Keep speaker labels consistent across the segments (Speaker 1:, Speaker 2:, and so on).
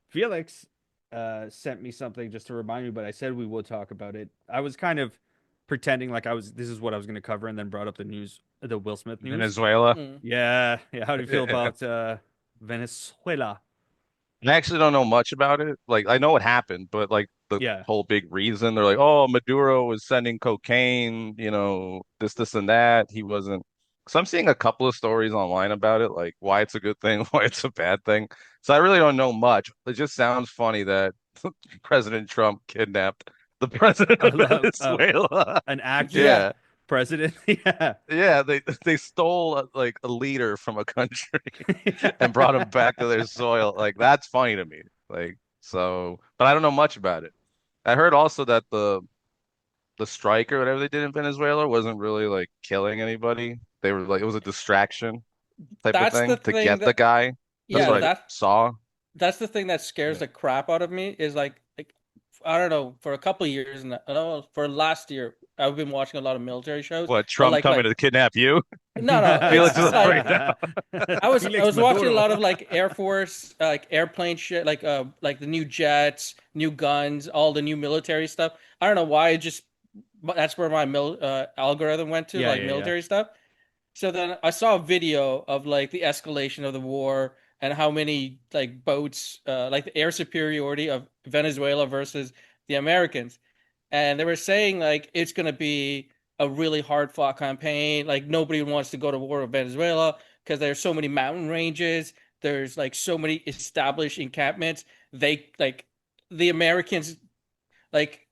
Speaker 1: Felix sent me something just to remind me, but I said we would talk about it. I was kind of pretending like this is what I was going to cover, and then brought up the news, the Will Smith news.
Speaker 2: Venezuela.
Speaker 3: Mm.
Speaker 1: Yeah, yeah. How do you feel
Speaker 2: I
Speaker 1: about Venezuela?
Speaker 2: actually don't know much about it. Like I know what happened, but like the
Speaker 1: Yeah.
Speaker 2: whole big reason they're like, oh, Maduro was sending cocaine, this, and that. He wasn't. So I'm seeing a couple of stories online about it, like why it's a good thing, why it's a bad thing. So I really don't know much. It just sounds funny that President Trump kidnapped the president of Venezuela.
Speaker 1: An active
Speaker 3: Yeah.
Speaker 2: Yeah.
Speaker 1: president. Yeah.
Speaker 2: Yeah, they stole like a leader from a country and brought him back to their soil. Like that's funny to me. Like so, but I don't know much about it. I heard also that the strike or whatever they did in Venezuela wasn't really like killing anybody. They were like it was a distraction type of
Speaker 3: That's the
Speaker 2: thing to
Speaker 3: thing
Speaker 2: get the
Speaker 3: that,
Speaker 2: guy. That's
Speaker 3: yeah,
Speaker 2: what I saw.
Speaker 3: that's the thing that scares
Speaker 2: Yeah.
Speaker 3: the crap out of me is like I don't know, for a couple of years and I don't know, for last year I've been watching a lot of military shows,
Speaker 2: What,
Speaker 3: but
Speaker 2: Trump coming to kidnap you?
Speaker 3: no,
Speaker 2: Felix
Speaker 3: it's
Speaker 2: is
Speaker 3: like
Speaker 2: afraid now.
Speaker 3: I
Speaker 1: Felix
Speaker 3: was watching a
Speaker 1: Maduro.
Speaker 3: lot of like Air Force like airplane shit like the new jets, new guns, all the new military stuff. I don't know why it just but that's where my algorithm went to
Speaker 1: Yeah,
Speaker 3: like
Speaker 1: yeah, yeah.
Speaker 3: military stuff. So then I saw a video of like the escalation of the war and how many like boats, like the air superiority of Venezuela versus the Americans. And they were saying like it's gonna be a really hard fought campaign. Like nobody wants to go to war with Venezuela because there's so many mountain ranges. There's like so many established encampments. They like the Americans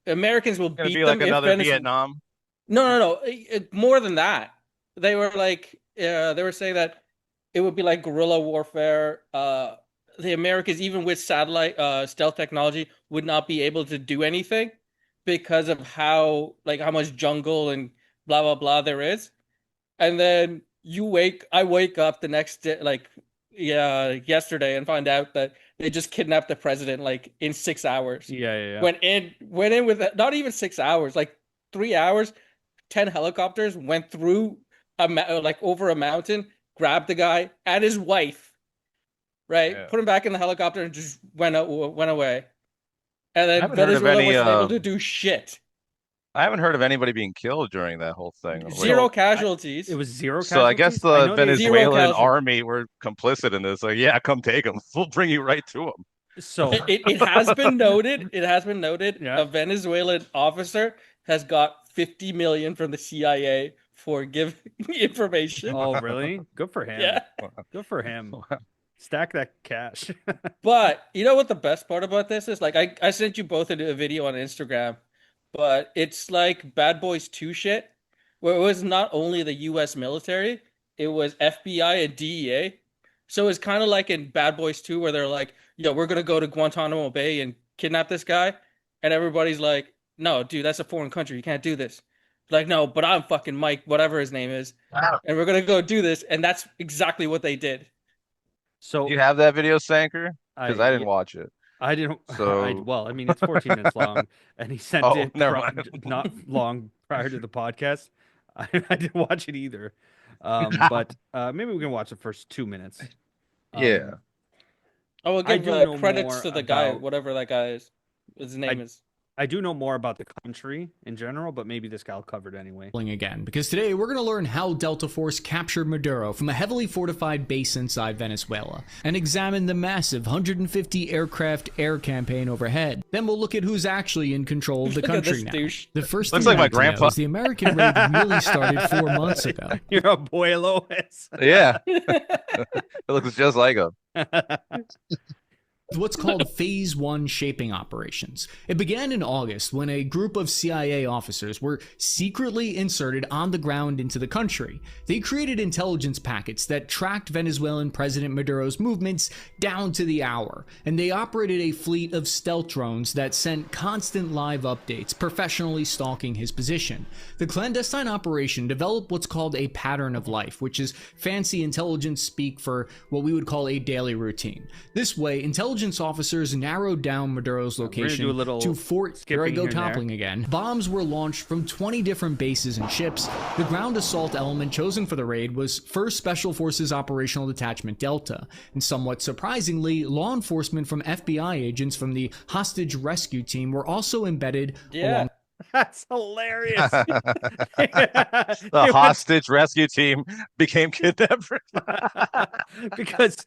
Speaker 3: Americans will
Speaker 2: Gonna
Speaker 3: beat
Speaker 2: be like
Speaker 3: them if
Speaker 2: another
Speaker 3: Venezuela.
Speaker 2: Vietnam.
Speaker 3: No. More than that. They were saying that it would be like guerrilla warfare. The Americans, even with satellite stealth technology, would not be able to do anything because of how much jungle and blah blah blah there is. And then I wake up the next day, like yeah, yesterday, and find out that they just kidnapped the president like in 6 hours.
Speaker 1: Yeah, yeah, yeah.
Speaker 3: Went in with not even 6 hours, like 3 hours. 10 helicopters went through like over a mountain, grabbed the guy and his wife, right?
Speaker 2: Yeah.
Speaker 3: Put him back in the helicopter and just went away. And
Speaker 2: I
Speaker 3: then
Speaker 2: haven't heard of
Speaker 3: Venezuela
Speaker 2: any
Speaker 3: wasn't able to do shit.
Speaker 2: I haven't heard of anybody being killed during that whole thing. Like,
Speaker 3: Zero
Speaker 1: So it
Speaker 3: casualties.
Speaker 1: was zero
Speaker 2: so I guess
Speaker 1: casualties. I
Speaker 2: the
Speaker 1: know they.
Speaker 3: Zero
Speaker 2: Venezuelan
Speaker 3: casualties.
Speaker 2: army were complicit in this. Like, yeah, come take them. We'll bring you right to them.
Speaker 1: So
Speaker 3: It has been noted. It has been noted.
Speaker 1: yeah.
Speaker 3: A Venezuelan officer has got 50 million from the CIA for giving information.
Speaker 1: Oh, really? Good for him.
Speaker 3: Yeah.
Speaker 1: Good for him. Stack that cash.
Speaker 3: But you know what the best part about this is? Like I sent you both a video on Instagram, but it's like Bad Boys 2 shit, where it was not only the US military, it was FBI and DEA. So it's kind of like in Bad Boys 2 where they're like, yo, we're gonna go to Guantanamo Bay and kidnap this guy. And everybody's like, no, dude, that's a foreign country. You can't do this. Like, no, but I'm fucking Mike, whatever his name is.
Speaker 2: Wow.
Speaker 3: And we're gonna go do this. And that's exactly what they did.
Speaker 2: Do you
Speaker 1: So
Speaker 2: have that video, Sanker? Because I didn't
Speaker 1: I
Speaker 2: watch it.
Speaker 1: I didn't.
Speaker 2: So,
Speaker 1: Well, I mean, it's 14 minutes long, and he sent
Speaker 2: oh,
Speaker 1: it
Speaker 2: never mind.
Speaker 1: not long prior to the podcast. I didn't watch it either. But maybe we can watch the first 2 minutes.
Speaker 2: Yeah.
Speaker 3: I will
Speaker 1: I
Speaker 3: give
Speaker 1: do know
Speaker 3: credits
Speaker 1: more
Speaker 3: to the guy,
Speaker 1: about.
Speaker 3: whatever that guy is. His name
Speaker 1: I
Speaker 3: is.
Speaker 1: I do know more about the country in general, but maybe this got covered anyway.
Speaker 4: Again, because today we're going to learn how Delta Force captured Maduro from a heavily fortified base inside Venezuela and examine the massive 150 aircraft air campaign overhead. Then we'll look at who's actually in control of the
Speaker 3: Look at
Speaker 4: country
Speaker 3: this
Speaker 4: now.
Speaker 3: douche.
Speaker 4: The first
Speaker 2: Looks
Speaker 4: thing
Speaker 2: like my
Speaker 4: you need to know
Speaker 2: grandpa.
Speaker 4: is the American raid really started 4 months ago.
Speaker 1: Your abuelo is.
Speaker 2: Yeah. It looks just like him.
Speaker 4: What's called Phase 1 shaping operations. It began in August when a group of CIA officers were secretly inserted on the ground into the country. They created intelligence packets that tracked Venezuelan President Maduro's movements down to the hour, and they operated a fleet of stealth drones that sent constant live updates, professionally stalking his position. The clandestine operation developed what's called a pattern of life, which is fancy intelligence speak for what we would call a daily routine. This way, intelligence intelligence officers narrowed down Maduro's
Speaker 1: We're gonna do
Speaker 4: location
Speaker 1: a little
Speaker 4: to Fort. Here I
Speaker 1: skipping
Speaker 4: go
Speaker 1: here and there.
Speaker 4: toppling again. Bombs were launched from 20 different bases and ships. The ground assault element chosen for the raid was 1st Special Forces Operational Detachment Delta, and somewhat surprisingly, law enforcement from FBI agents from the hostage rescue team were also embedded along.
Speaker 1: That's hilarious.
Speaker 2: The
Speaker 1: It
Speaker 2: hostage rescue team became kidnapped.
Speaker 1: because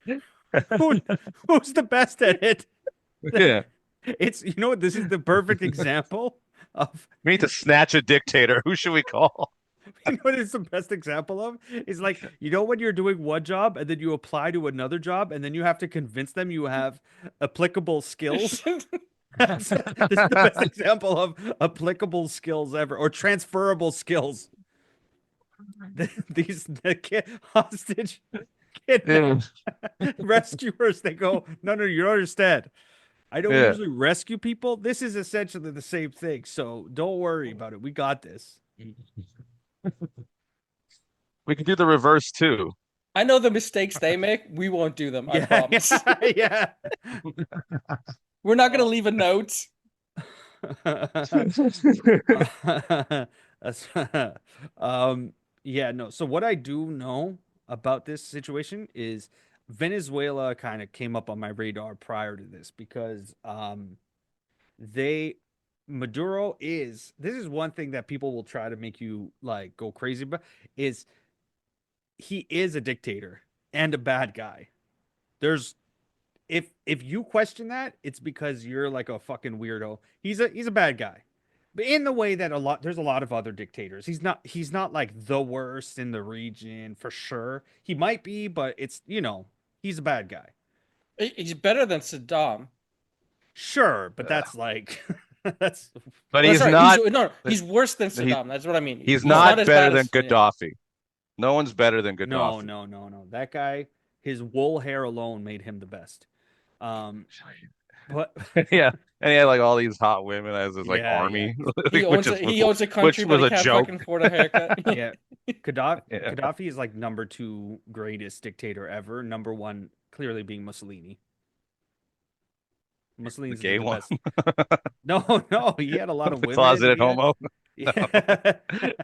Speaker 1: who's the best at it?
Speaker 2: Yeah.
Speaker 1: It's you know what, this is the perfect example of
Speaker 2: We need to snatch a dictator. Who should we call?
Speaker 1: you know what it's the best example of? Is like, you know, when you're doing one job and then you apply to another job and then you have to convince them you have applicable skills. This is the best example of applicable skills ever, or transferable skills. Hostage kidnap rescuers, they go, no, you don't understand. I don't
Speaker 2: Yeah.
Speaker 1: usually rescue people. This is essentially the same thing. So don't worry about it. We got this.
Speaker 2: We can do the reverse too.
Speaker 3: I know the mistakes they make. We won't do them. I
Speaker 1: Yeah,
Speaker 3: promise.
Speaker 1: yeah.
Speaker 3: We're not gonna leave a note.
Speaker 1: Yeah, no. So what I do know about this situation is Venezuela kind of came up on my radar prior to this because they Maduro is this is one thing that people will try to make you like go crazy about is he is a dictator and a bad guy. There's if you question that, it's because you're like a fucking weirdo. He's a bad guy. But in the way that there's a lot of other dictators. He's not like the worst in the region for sure. He might be, but it's, you know, he's a bad guy.
Speaker 3: He's better than Saddam.
Speaker 1: Sure, but that's like that's
Speaker 2: But
Speaker 3: No,
Speaker 2: he's
Speaker 3: sorry,
Speaker 2: not.
Speaker 3: he's worse than Saddam. That's what I mean.
Speaker 2: He's not
Speaker 3: as
Speaker 2: better
Speaker 3: bad
Speaker 2: than
Speaker 3: as-
Speaker 2: Gaddafi. No one's better than Gaddafi.
Speaker 1: no. That guy, his wool hair alone made him the best. But
Speaker 2: Yeah, and he had like all these hot women as his like
Speaker 1: Yeah,
Speaker 2: army,
Speaker 3: He
Speaker 2: which
Speaker 3: owns a country,
Speaker 2: was
Speaker 3: but he
Speaker 2: a
Speaker 3: can't
Speaker 2: joke.
Speaker 3: fucking afford a haircut.
Speaker 1: yeah, Gaddafi,
Speaker 2: Yeah.
Speaker 1: Gaddafi is like number 2 greatest dictator ever. Number 1 clearly being Mussolini. Mussolini's
Speaker 2: gay
Speaker 1: the
Speaker 2: one.
Speaker 1: best. No, he had a lot of
Speaker 2: The
Speaker 1: women.
Speaker 2: closeted
Speaker 1: He had-
Speaker 2: homo.
Speaker 1: Yeah.